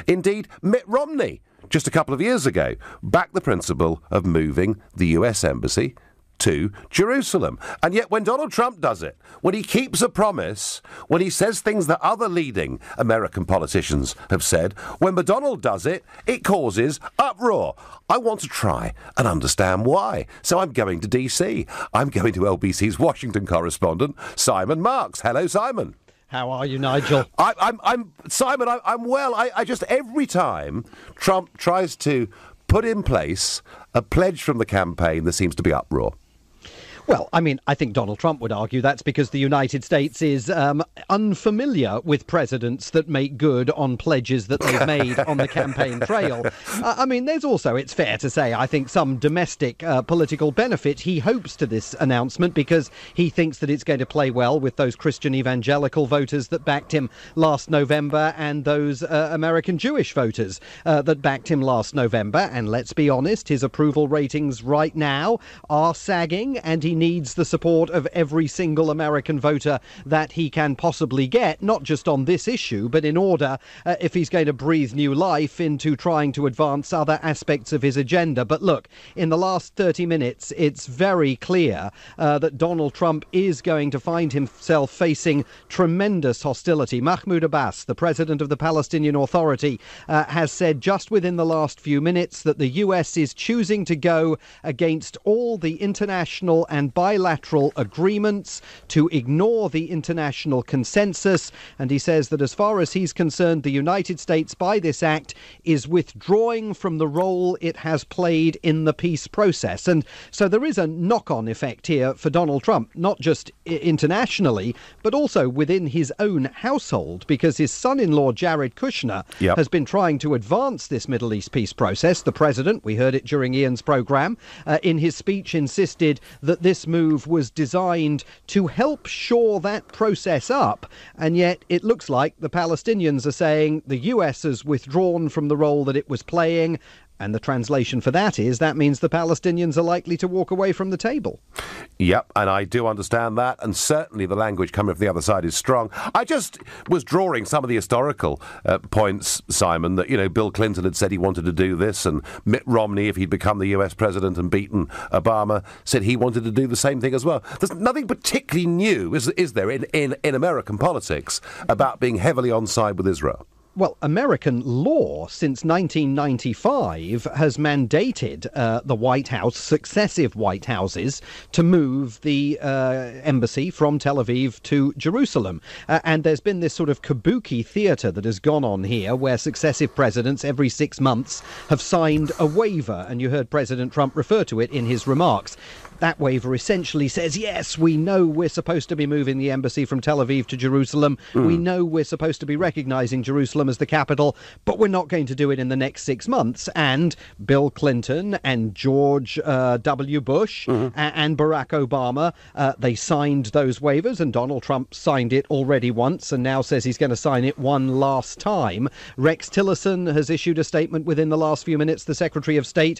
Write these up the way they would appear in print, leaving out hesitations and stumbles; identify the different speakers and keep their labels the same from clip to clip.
Speaker 1: Indeed, Mitt Romney, just a couple of years ago, backed the principle of moving the US Embassy to Jerusalem. And yet when Donald Trump does it, when he keeps a promise, when he says things that other leading American politicians have said, when McDonnell does it, it causes uproar. I want to try and understand why. So I'm going to DC. I'm going to LBC's Washington correspondent, Simon Marks. Hello, Simon.
Speaker 2: How are you, Nigel?
Speaker 1: I'm Simon, I'm well. I just, every time Trump tries to put in place a pledge from the campaign, there seems to be uproar.
Speaker 2: Well, I mean, I think Donald Trump would argue that's because the United States is unfamiliar with presidents that make good on pledges that they've made on the campaign trail. I mean, there's also, it's fair to say, I think some domestic political benefit he hopes to this announcement because he thinks that it's going to play well with those Christian evangelical voters that backed him last November and those American Jewish voters that backed him last November. And let's be honest, his approval ratings right now are sagging, and he needs the support of every single American voter that he can possibly get, not just on this issue, but in order, if he's going to breathe new life into trying to advance other aspects of his agenda. But look, in the last 30 minutes, it's very clear that Donald Trump is going to find himself facing tremendous hostility. Mahmoud Abbas, the president of the Palestinian Authority, has said just within the last few minutes that the US is choosing to go against all the international and bilateral agreements, to ignore the international consensus. And he says that as far as he's concerned, the United States, by this act, is withdrawing from the role it has played in the peace process. And so there is a knock-on effect here for Donald Trump, not just internationally, but also within his own household, because his son-in-law, Jared Kushner, has been trying to advance this Middle East peace process. The president, we heard it during Ian's programme, in his speech insisted that this move was designed to help shore that process up, and yet it looks like the Palestinians are saying the US has withdrawn from the role that it was playing, and the translation for that is that means the Palestinians are likely to walk away from the table.
Speaker 1: Yep, and I do understand that, and certainly the language coming from the other side is strong. I just was drawing some of the historical points, Simon, that, you know, Bill Clinton had said he wanted to do this, and Mitt Romney, if he'd become the US president and beaten Obama, said he wanted to do the same thing as well. There's nothing particularly new, is there, in American politics about being heavily on side with Israel?
Speaker 2: Well, American law since 1995 has mandated the White House, successive White Houses, to move the embassy from Tel Aviv to Jerusalem. And there's been this sort of kabuki theatre that has gone on here where successive presidents every 6 months have signed a waiver. And you heard President Trump refer to it in his remarks. That waiver essentially says, yes, we know we're supposed to be moving the embassy from Tel Aviv to Jerusalem. We know we're supposed to be recognising Jerusalem as the capital, but we're not going to do it in the next 6 months. And Bill Clinton and George W. Bush and Barack Obama, they signed those waivers, and Donald Trump signed it already once and now says he's going to sign it one last time. Rex Tillerson has issued a statement within the last few minutes, the Secretary of State,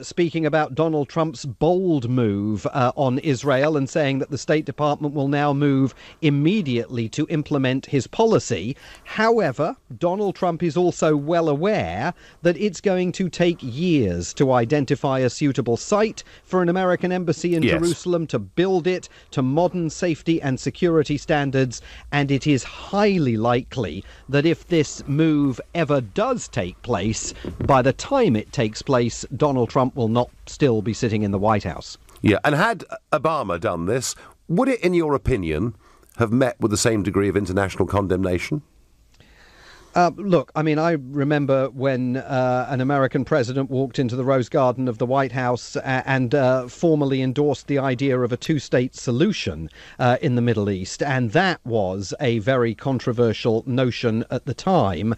Speaker 2: speaking about Donald Trump's bold move on Israel and saying that the State Department will now move immediately to implement his policy. However, Donald Trump is also well aware that it's going to take years to identify a suitable site for an American embassy in Jerusalem, to build it to modern safety and security standards, and it is highly likely that if this move ever does take place, by the time it takes place, Donald Trump will not still be sitting in the White House.
Speaker 1: Yeah, and had Obama done this, would it, in your opinion, have met with the same degree of international condemnation?
Speaker 2: Look, I mean, I remember when an American president walked into the Rose Garden of the White House and formally endorsed the idea of a two-state solution in the Middle East. And that was a very controversial notion at the time.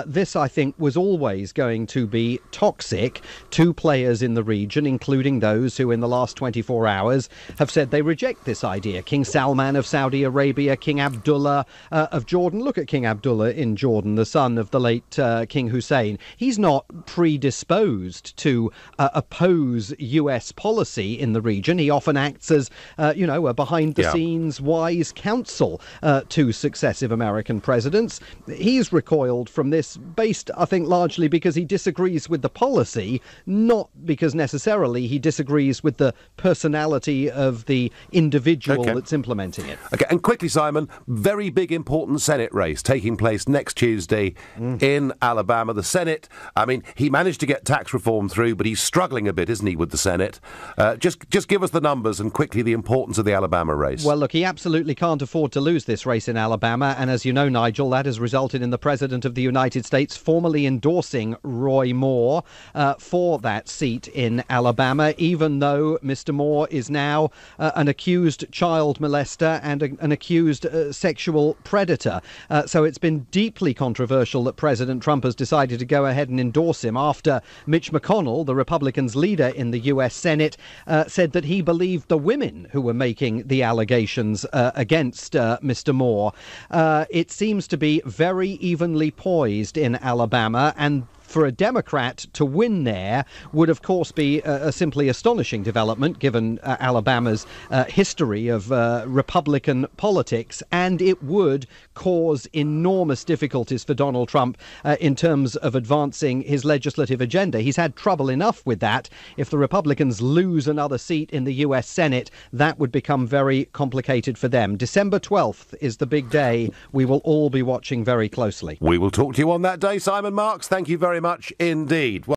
Speaker 2: This, I think, was always going to be toxic to players in the region, including those who in the last 24 hours have said they reject this idea. King Salman of Saudi Arabia, King Abdullah of Jordan. Look at King Abdullah in Jordan Salman, the son of the late King Hussein, he's not predisposed to oppose US policy in the region. He often acts as, a behind-the-scenes wise counsel to successive American presidents. He's recoiled from this based, I think, largely because he disagrees with the policy, not because necessarily he disagrees with the personality of the individual that's implementing it.
Speaker 1: Okay, and quickly, Simon, very big important Senate race taking place next Tuesday in Alabama. The Senate, I mean, he managed to get tax reform through, but he's struggling a bit, isn't he, with the Senate? Just give us the numbers and quickly the importance of the Alabama race.
Speaker 2: Well, look, he absolutely can't afford to lose this race in Alabama, and as you know, Nigel, that has resulted in the President of the United States formally endorsing Roy Moore for that seat in Alabama, even though Mr. Moore is now an accused child molester and an accused sexual predator. So it's been deeply controversial that President Trump has decided to go ahead and endorse him after Mitch McConnell, the Republicans' leader in the US Senate, said that he believed the women who were making the allegations against Mr. Moore. It seems to be very evenly poised in Alabama, and for a Democrat to win there would, of course, be a simply astonishing development, given Alabama's history of Republican politics, and it would cause enormous difficulties for Donald Trump in terms of advancing his legislative agenda. He's had trouble enough with that. If the Republicans lose another seat in the US Senate, that would become very complicated for them. December 12th is the big day we will all be watching very closely.
Speaker 1: We will talk to you on that day, Simon Marks. Thank you very much indeed.